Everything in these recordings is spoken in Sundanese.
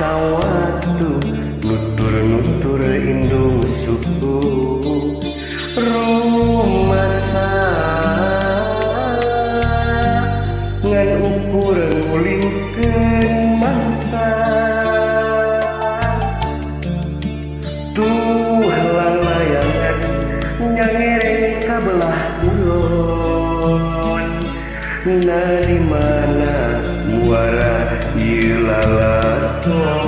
sawatu nutur-nutur indung suku rumasa ngan ukur ulingkeun mangsa Tuhan layangan nyangere kabelah ulun na di mana muara ieu lalaton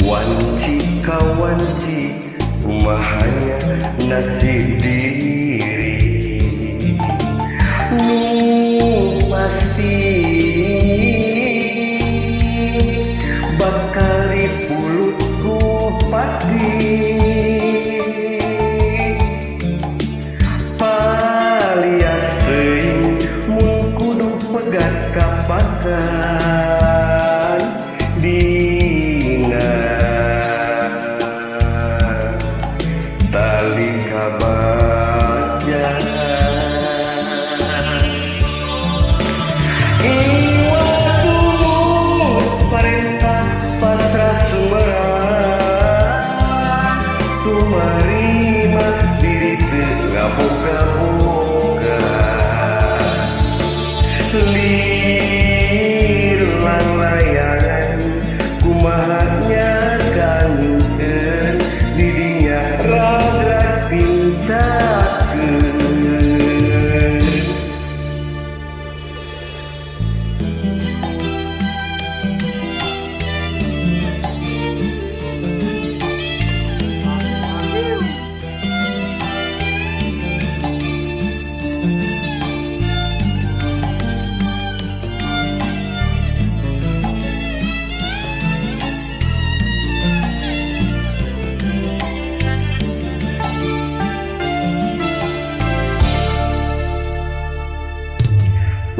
wanci kawanci kumahanya nasib diri nu pasti bakal dipulutku pati palias teuing mun kudu pegat kapakan dina tali kabajaan waktu parentah pasrah sumerang tumarima diri teu ngaboga-boga lirulang layangan kumahanya kangen didinya ragrat pintakeun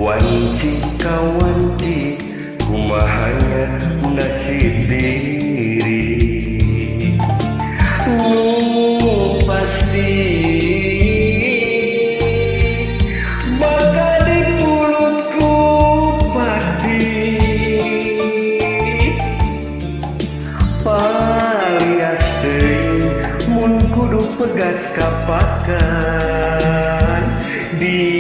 wanci kawanci kumahanya nasib diri pasti bakal dipulutku pati palias teuing mun kudu pegat kapakan di